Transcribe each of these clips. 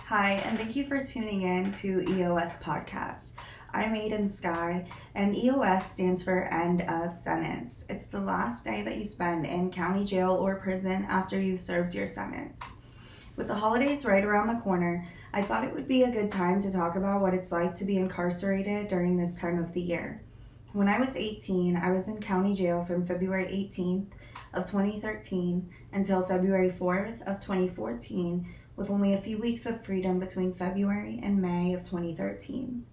Hi, and thank you for tuning in to E.O.S podcast. I'm Aiden Sky, and E.O.S stands for End of Sentence. It's the last day that you spend in county jail or prison after you've served your sentence. With the holidays right around the corner, I thought it would be a good time to talk about what it's like to be incarcerated during this time of the year. When I was 18, I was in county jail from February 18th of 2013 until February 4th of 2014, with only a few weeks of freedom between February and May of 2013.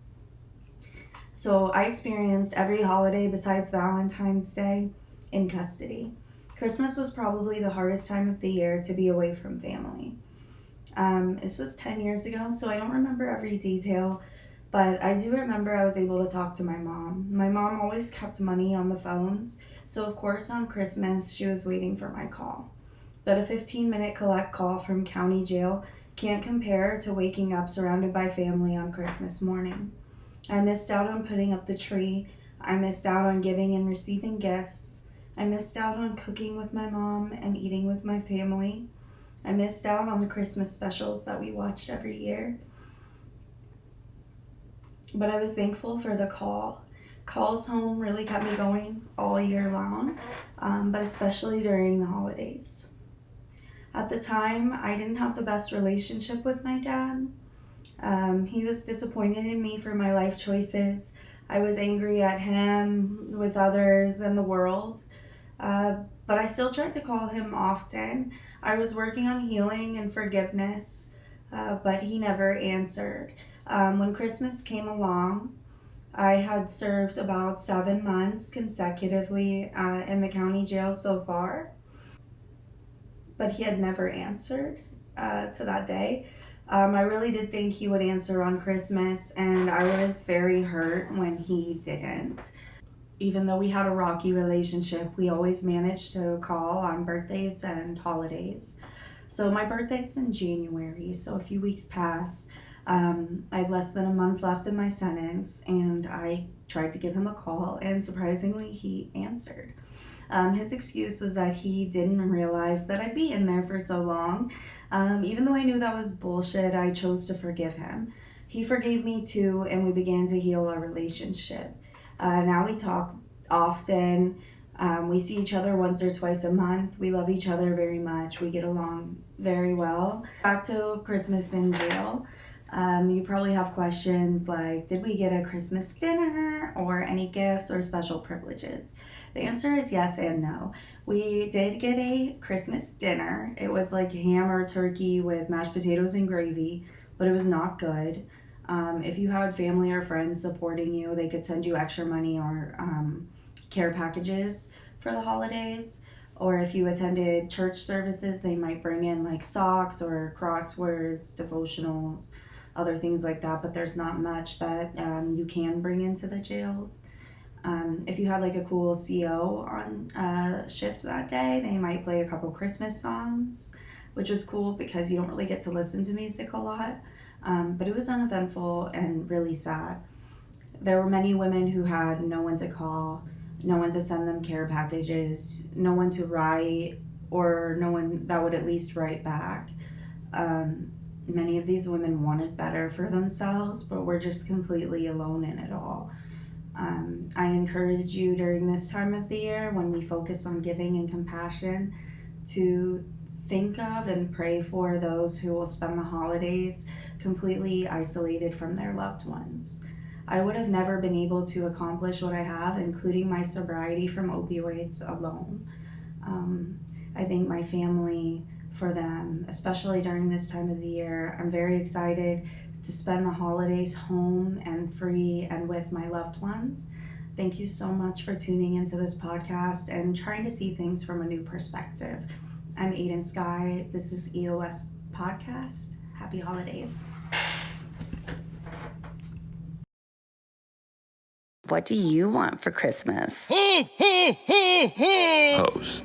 So I experienced every holiday besides Valentine's Day in custody. Christmas was probably the hardest time of the year to be away from family. This was 10 years ago, so I don't remember every detail, but I do remember I was able to talk to my mom. My mom always kept money on the phones, so of course on Christmas she was waiting for my call. But a 15-minute collect call from county jail can't compare to waking up surrounded by family on Christmas morning. I missed out on putting up the tree. I missed out on giving and receiving gifts. I missed out on cooking with my mom and eating with my family. I missed out on the Christmas specials that we watched every year. But I was thankful for the call. Calls home really kept me going all year long, but especially during the holidays. At the time, I didn't have the best relationship with my dad. He was disappointed in me for my life choices. I was angry at him, with others, and the world. But I still tried to call him often. I was working on healing and forgiveness, but he never answered. When Christmas came along, I had served about 7 months consecutively in the county jail so far, but he had never answered to that day. I really did think he would answer on Christmas, and I was very hurt when he didn't. Even though we had a rocky relationship, we always managed to call on birthdays and holidays. So my birthday's in January, so a few weeks pass. I had less than a month left in my sentence, and I tried to give him a call, and surprisingly, he answered. His excuse was that he didn't realize that I'd be in there for so long. Even though I knew that was bullshit, I chose to forgive him. He forgave me too, and we began to heal our relationship. Now we talk often. We see each other once or twice a month. We love each other very much. We get along very well. Back to Christmas in jail. You probably have questions like, did we get a Christmas dinner or any gifts or special privileges? The answer is yes and no. We did get a Christmas dinner. It was like ham or turkey with mashed potatoes and gravy, but it was not good. If you had family or friends supporting you, they could send you extra money or care packages for the holidays. Or if you attended church services, they might bring in like socks or crosswords, devotionals, other things like that, but there's not much that you can bring into the jails. If you had like a cool CO on shift that day, they might play a couple Christmas songs, which was cool because you don't really get to listen to music a lot. But it was uneventful and really sad. There were many women who had no one to call, no one to send them care packages, no one to write, or no one that would at least write back. Many of these women wanted better for themselves, but were just completely alone in it all. I encourage you during this time of the year, when we focus on giving and compassion, to think of and pray for those who will spend the holidays completely isolated from their loved ones. I would have never been able to accomplish what I have, including my sobriety from opioids alone. I thank my family for them, especially during this time of the year. I'm very excited to spend the holidays home and free and with my loved ones. Thank you so much for tuning into this podcast and trying to see things from a new perspective. I'm Aiden Sky. This is E.O.S podcast. Happy holidays. What do you want for Christmas? Host.